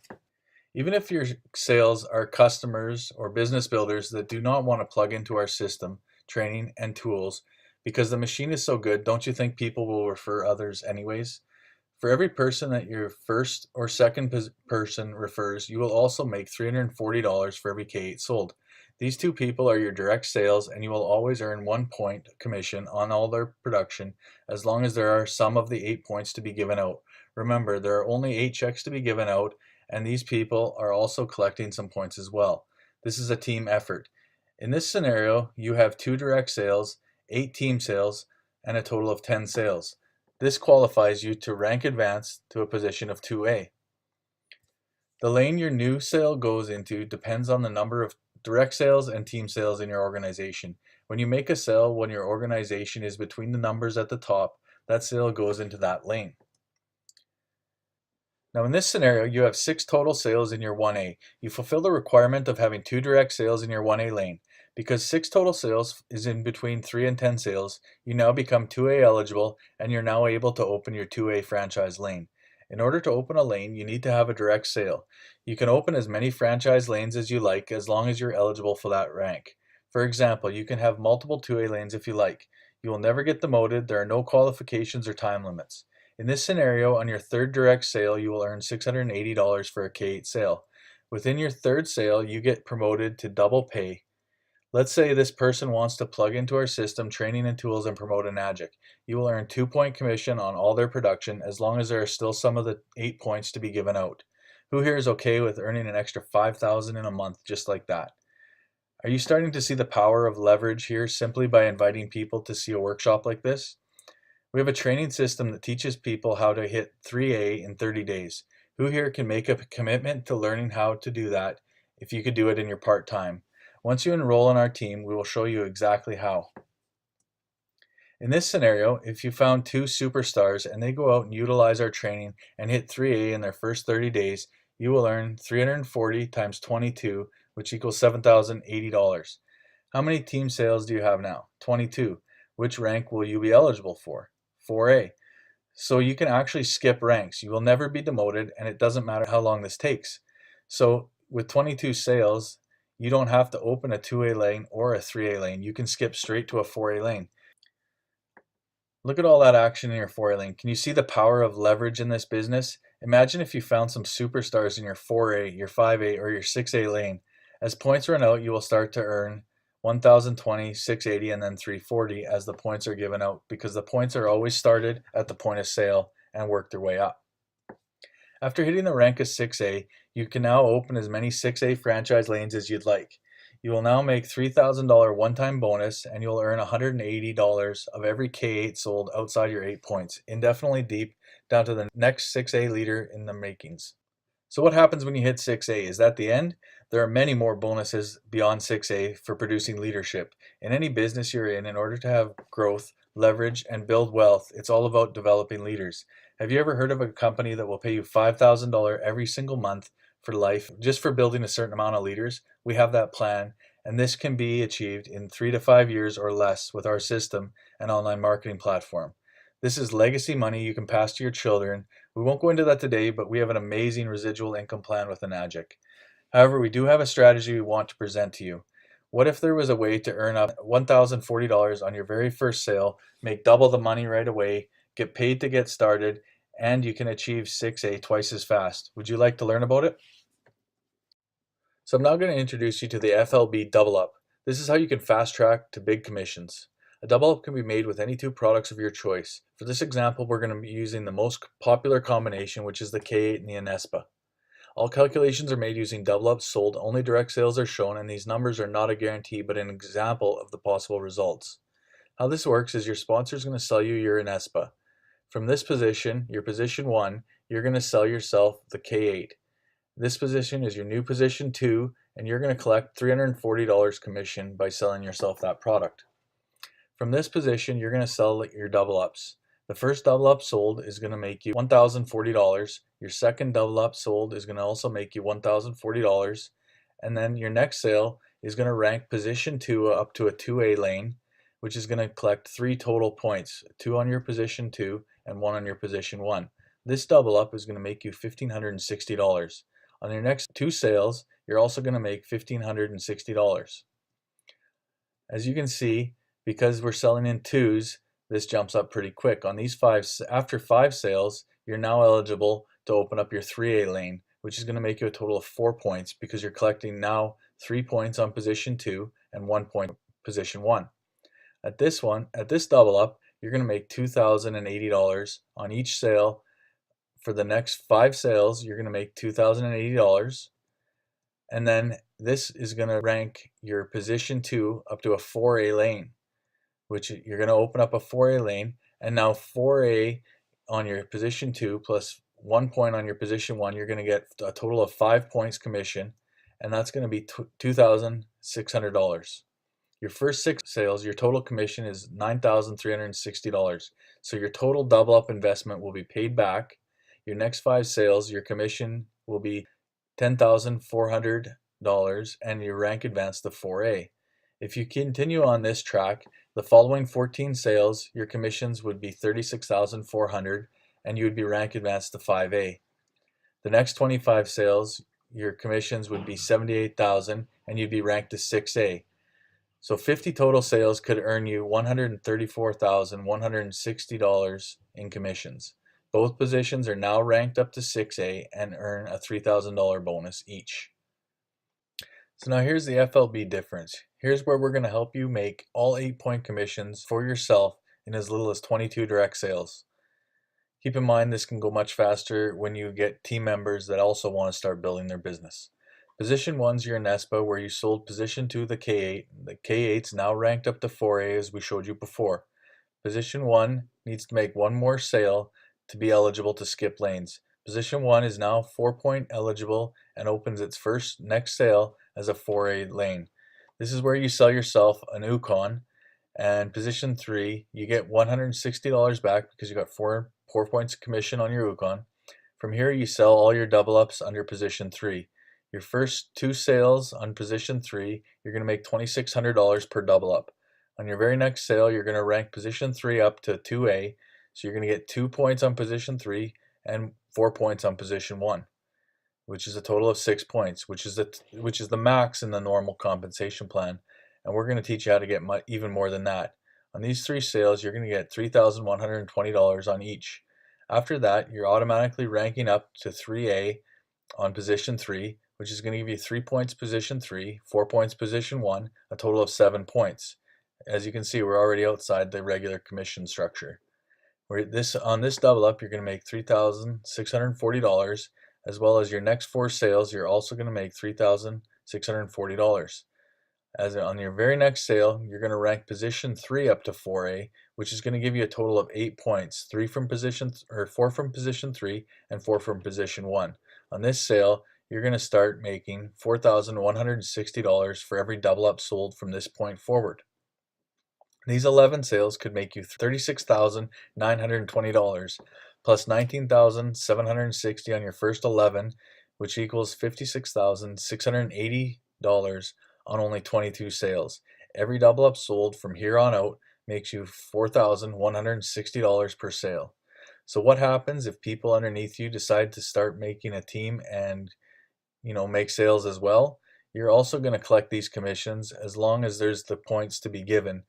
Even if your sales are customers or business builders that do not want to plug into our system, training, and tools, because the machine is so good, don't you think people will refer others anyways? For every person that your first or second person refers, you will also make $340 for every K8 sold. These 2 people are your direct sales, and you will always earn 1 point commission on all their production as long as there are some of the 8 points to be given out. Remember, there are only 8 checks to be given out, and these people are also collecting some points as well. This is a team effort. In this scenario, you have 2 direct sales, 8 team sales, and a total of 10 sales. This qualifies you to rank advance to a position of 2A. The lane your new sale goes into depends on the number of direct sales and team sales in your organization. When you make a sale when your organization is between the numbers at the top, that sale goes into that lane. Now in this scenario, you have 6 total sales in your 1A. You fulfill the requirement of having 2 direct sales in your 1A lane. Because 6 total sales is in between 3 and 10 sales, you now become 2A eligible and you're now able to open your 2A franchise lane. In order to open a lane, you need to have a direct sale. You can open as many franchise lanes as you like as long as you're eligible for that rank. For example, you can have multiple 2A lanes if you like. You will never get demoted, there are no qualifications or time limits. In this scenario, on your 3rd direct sale, you will earn $680 for a K8 sale. Within your 3rd sale, you get promoted to double pay. Let's say this person wants to plug into our system, training and tools, and promote enagic. You will earn 2-point commission on all their production as long as there are still some of the 8 points to be given out. Who here is okay with earning an extra $5,000 in a month just like that? Are you starting to see the power of leverage here simply by inviting people to see a workshop like this? We have a training system that teaches people how to hit 3A in 30 days. Who here can make a commitment to learning how to do that if you could do it in your part-time? Once you enroll in our team, we will show you exactly how. In this scenario, if you found 2 superstars and they go out and utilize our training and hit 3A in their first 30 days, you will earn 340 times 22, which equals $7,080. How many team sales do you have now? 22. Which rank will you be eligible for? 4A. So you can actually skip ranks. You will never be demoted, and it doesn't matter how long this takes. So with 22 sales, you don't have to open a 2A lane or a 3A lane. You can skip straight to a 4A lane. Look at all that action in your 4A lane. Can you see the power of leverage in this business? Imagine if you found some superstars in your 4A, your 5A, or your 6A lane. As points run out, you will start to earn 1,020, 680, and then 340 as the points are given out, because the points are always started at the point of sale and work their way up. After hitting the rank of 6A, you can now open as many 6A franchise lanes as you'd like. You will now make $3,000 one-time bonus, and you'll earn $180 of every K8 sold outside your 8 points, indefinitely deep, down to the next 6A leader in the makings. So what happens when you hit 6A? Is that the end? There are many more bonuses beyond 6A for producing leadership. In any business you're in order to have growth, leverage, and build wealth, it's all about developing leaders. Have you ever heard of a company that will pay you $5,000 every single month for life just for building a certain amount of leaders? We have that plan, and this can be achieved in 3 to 5 years or less with our system and online marketing platform. This is legacy money you can pass to your children. We won't go into that today, but we have an amazing residual income plan with enagic. However, we do have a strategy we want to present to you. What if there was a way to earn up $1,040 on your very first sale, make double the money right away, get paid to get started, and you can achieve 6A twice as fast? Would you like to learn about it? So I'm now going to introduce you to the FLB Double Up. This is how you can fast track to big commissions. A double up can be made with any 2 products of your choice. For this example, we're going to be using the most popular combination, which is the K8 and the Anespa. All calculations are made using double ups sold, only direct sales are shown, and these numbers are not a guarantee but an example of the possible results. How this works is your sponsor is going to sell you your Anespa. From this position, your position 1, you're going to sell yourself the K8. This position is your new position 2, and you're going to collect $340 commission by selling yourself that product. From this position, you're going to sell your double ups. The first double up sold is going to make you $1,040. Your second double up sold is going to also make you $1,040. And then your next sale is going to rank position 2 up to a 2A lane, which is going to collect 3 total points, 2 on your position 2 and 1 on your position 1. This double up is going to make you $1,560. On your next 2 sales, you're also going to make $1,560. As you can see, because we're selling in 2s, this jumps up pretty quick. On these 5, after 5 sales, you're now eligible to open up your 3A lane, which is going to make you a total of 4 points because you're collecting now 3 points on position 2 and 1 point on position 1. At this double up, you're going to make $2,080 on each sale. For the next 5 sales, you're going to make $2,080. And then this is going to rank your position 2 up to a 4A lane, which you're going to open up a 4A lane, and now 4A on your position 2 plus 1 point on your position 1, you're going to get a total of 5 points commission, and that's going to be $2,600. Your first 6 sales, your total commission is $9,360. So your total double up investment will be paid back. Your next 5 sales, your commission will be $10,400, and your rank advanced to 4A. If you continue on this track, the following 14 sales, your commissions would be $36,400, and you would be rank advanced to 5A. The next 25 sales, your commissions would be $78,000, and you'd be ranked to 6A. So 50 total sales could earn you $134,160 in commissions. Both positions are now ranked up to 6A and earn a $3,000 bonus each. So now here's the FLB difference. Here's where we're going to help you make all 8-point commissions for yourself in as little as 22 direct sales. Keep in mind this can go much faster when you get team members that also want to start building their business. Position 1's your Anespa, where you sold position 2 the K8. The K8's now ranked up to 4A as we showed you before. Position 1 needs to make 1 more sale to be eligible to skip lanes. Position 1 is now 4-point eligible and opens its next sale as a 4A lane. This is where you sell yourself an Yukon, and position 3, you get $160 back because you got 4 points commission on your Yukon. From here, you sell all your double ups under position 3. Your first 2 sales on position 3, you're going to make $2,600 per double up. On your very next sale, you're going to rank position 3 up to 2A, so you're going to get 2 points on position 3 and 4 points on position 1, which is a total of 6 points, which is the max in the normal compensation plan. And we're going to teach you how to get even more than that. On these 3 sales, you're going to get $3,120 on each. After that, you're automatically ranking up to 3A on position 3, which is going to give you 3 points position 3, 4 points position 1, a total of 7 points. As you can see, we're already outside the regular commission structure. On this double up, you're going to make $3,640, as well as your next 4 sales, you're also going to make $3,640. As on your very next sale, you're going to rank position 3 up to 4A, which is going to give you a total of 8 points, 4 from position 3 and 4 from position 1. On this sale, you're going to start making $4,160 for every double up sold from this point forward. These 11 sales could make you $36,920 plus $19,760 on your first 11, which equals $56,680 on only 22 sales. Every double up sold from here on out makes you $4,160 per sale. So what happens if people underneath you decide to start making a team and make sales as well? You're also going to collect these commissions as long as there's the points to be given.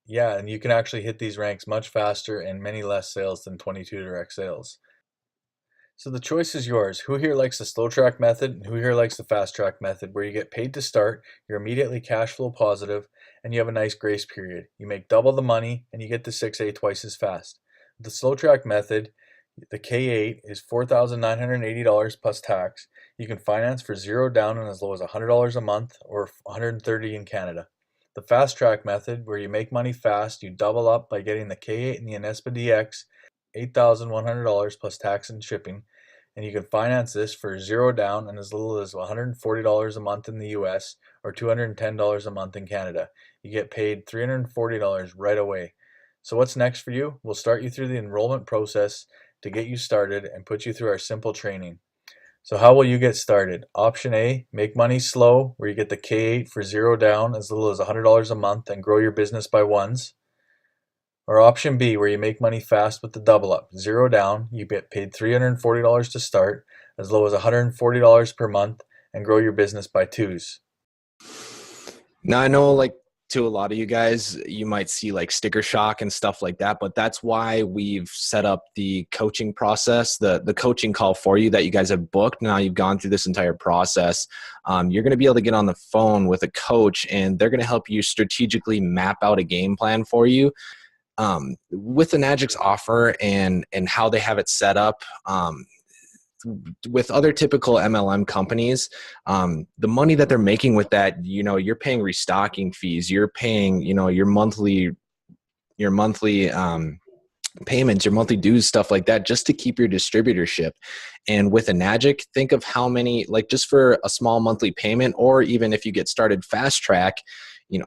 Yeah, and you can actually hit these ranks much faster and many less sales than 22 direct sales. So the choice is yours. Who here likes the slow track method and who here likes the fast track method, where you get paid to start, you're immediately cash flow positive, and you have a nice grace period. You make double the money and you get to 6A twice as fast. The slow track method, the K8 is $4,980 plus tax. You can finance for $0 down and as low as $100 a month or $130 in Canada. The fast track method, where you make money fast, you double up by getting the K8 and the Anespa DX, $8,100 plus tax and shipping, and you can finance this for $0 down and as little as $140 a month in the US or $210 a month in Canada. You get paid $340 right away. So what's next for you? We'll start you through the enrollment process to get you started and put you through our simple training. So how will you get started? Option A, make money slow, where you get the K8 for $0 down, as little as $100 a month, and grow your business by ones. Or option B, where you make money fast with the double up, $0 down, you get paid $340 to start, as low as $140 per month, and grow your business by twos. Now I know, like, to a lot of you guys, you might see like sticker shock and stuff like that, but that's why we've set up the coaching process, the coaching call for you that you guys have booked. Now you've gone through this entire process. You're going to be able to get on the phone with a coach and they're going to help you strategically map out a game plan for you. With enagic's offer and how they have it set up, with other typical MLM companies, the money that they're making with that, you're paying restocking fees, you're paying, your monthly payments, your monthly dues, stuff like that, just to keep your distributorship. And with enagic, think of how many, like just for a small monthly payment, or even if you get started fast track,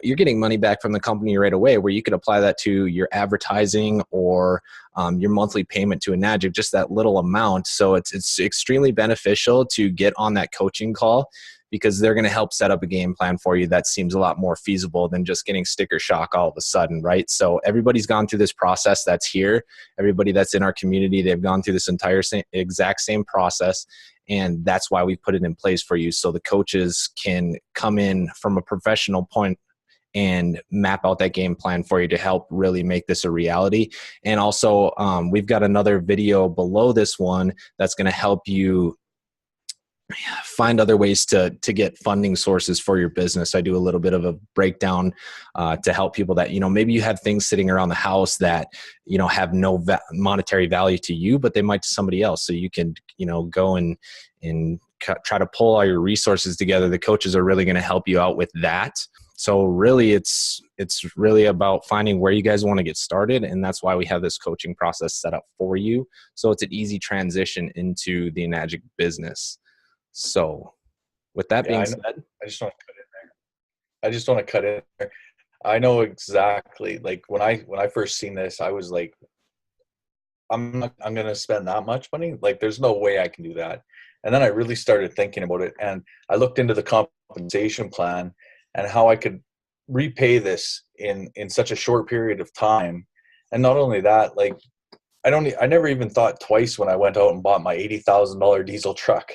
you're getting money back from the company right away, where you could apply that to your advertising or your monthly payment to enagic, just that little amount. So it's extremely beneficial to get on that coaching call, because they're going to help set up a game plan for you that seems a lot more feasible than just getting sticker shock all of a sudden, right? So everybody's gone through this process that's here. Everybody that's in our community, they've gone through this entire exact same process. And that's why we put it in place for you. So the coaches can come in from a professional point and map out that game plan for you to help really make this a reality. And also, we've got another video below this one that's going to help you find other ways to get funding sources for your business. I do a little bit of a breakdown to help people that, maybe you have things sitting around the house that, have no monetary value to you, but they might to somebody else. So you can, go and try to pull all your resources together. The coaches are really going to help you out with that. So really, it's really about finding where you guys want to get started, and that's why we have this coaching process set up for you. So it's an easy transition into the enagic business. So with that being said, I just want to cut in there. I know exactly, like when I first seen this, I was like, I'm going to spend that much money. Like, there's no way I can do that. And then I really started thinking about it, and I looked into the compensation plan and how I could repay this in such a short period of time. And not only that, like, I never even thought twice when I went out and bought my $80,000 diesel truck,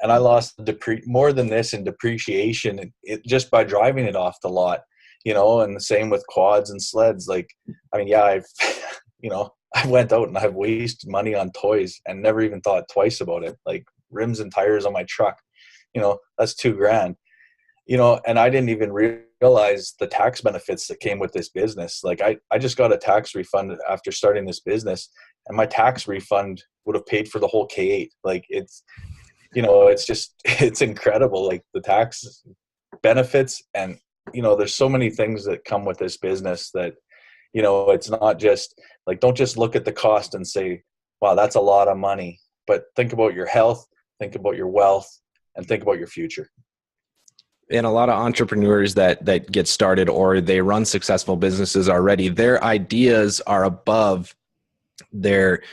and I lost more than this in depreciation just by driving it off the lot. and the same with quads and sleds. Like, I mean, yeah, I've, I went out and I've wasted money on toys and never even thought twice about it. Like rims and tires on my truck, that's $2,000, and I didn't even realize the tax benefits that came with this business. Like I just got a tax refund after starting this business, and my tax refund would have paid for the whole K8. Like it's just, it's incredible. Like the tax benefits, and there's so many things that come with this business that, it's not just like, don't just look at the cost and say, wow, that's a lot of money, but think about your health, think about your wealth, and think about your future. And a lot of entrepreneurs that get started, or they run successful businesses already, their ideas are above their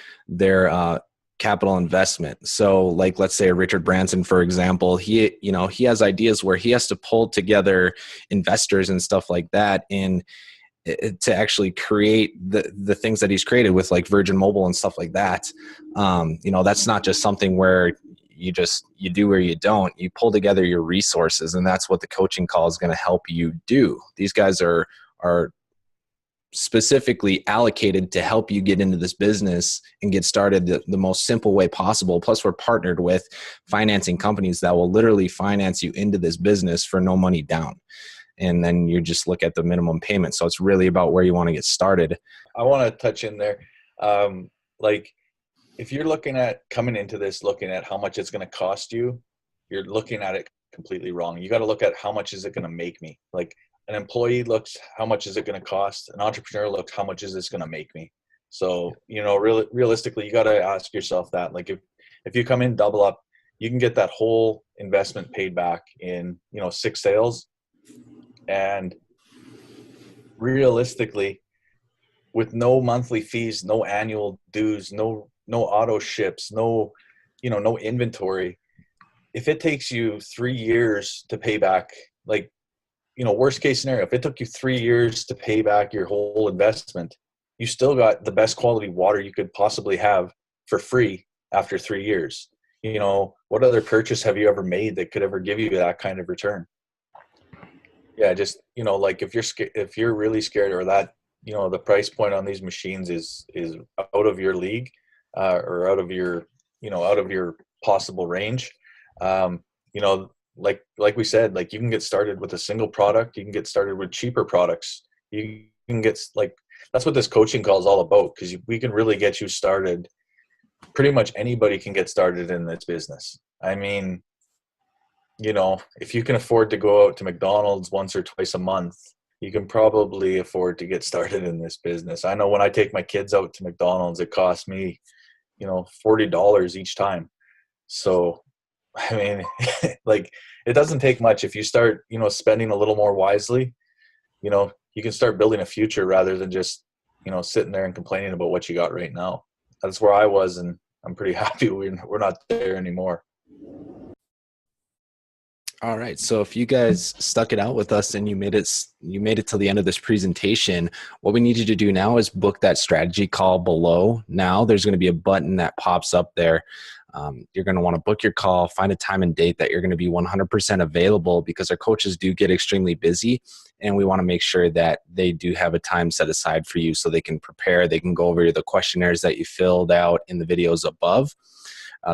capital investment. So like, let's say Richard Branson, for example, he has ideas where he has to pull together investors and stuff like that, and to actually create the things that he's created with, like Virgin Mobile and stuff like that. That's not just something where you do or you don't. You pull together your resources, and that's what the coaching call is going to help you do. These guys are specifically allocated to help you get into this business and get started the most simple way possible. Plus, we're partnered with financing companies that will literally finance you into this business for no money down. And then you just look at the minimum payment. So it's really about where you want to get started. I want to touch in there. Like, if you're looking at coming into this, looking at how much it's going to cost you, you're looking at it completely wrong. You got to look at how much is it going to make me. Like, an employee looks, how much is it going to cost? An entrepreneur looks, how much is this going to make me? So, realistically, you got to ask yourself that. Like, if you come in, double up, you can get that whole investment paid back in, 6 sales. And realistically, with no monthly fees, no annual dues, no auto ships, no inventory, if it takes you 3 years to pay back, like, worst case scenario, if it took you 3 years to pay back your whole investment, you still got the best quality water you could possibly have for free after 3 years. What other purchase have you ever made that could ever give you that kind of return? Yeah, just, like, if you're really scared, or that, the price point on these machines is out of your league, or out of your possible range, like we said, like, you can get started with a single product. You can get started with cheaper products. You can get, like, that's what this coaching call is all about, because we can really get you started. Pretty much anybody can get started in this business. I mean, if you can afford to go out to McDonald's once or twice a month, you can probably afford to get started in this business. I know when I take my kids out to McDonald's, it costs me, $40 each time. So, I mean, like, it doesn't take much. If you start, spending a little more wisely, you can start building a future rather than just, sitting there and complaining about what you got right now. That's where I was, and I'm pretty happy we're not there anymore. All right. So if you guys stuck it out with us and you made it till the end of this presentation, what we need you to do now is book that strategy call below. Now there's going to be a button that pops up there. You're going to want to book your call, find a time and date that you're going to be 100% available, because our coaches do get extremely busy, and we want to make sure that they do have a time set aside for you so they can prepare. They can go over the questionnaires that you filled out in the videos above.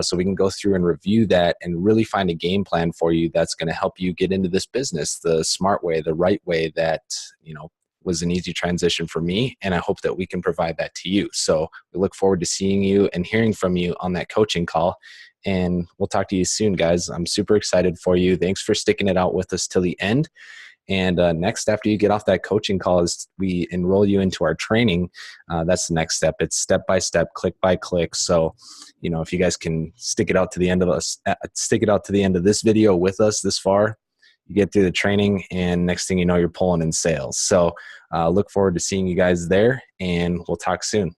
So we can go through and review that and really find a game plan for you that's going to help you get into this business the smart way, the right way that, was an easy transition for me. And I hope that we can provide that to you. So we look forward to seeing you and hearing from you on that coaching call. And we'll talk to you soon, guys. I'm super excited for you. Thanks for sticking it out with us till the end. And next, after you get off that coaching call, is we enroll you into our training. That's the next step. It's step by step, click by click. So, if you guys can stick it out to the end of this video with us this far, you get through the training, and next thing you know, you're pulling in sales. So look forward to seeing you guys there, and we'll talk soon.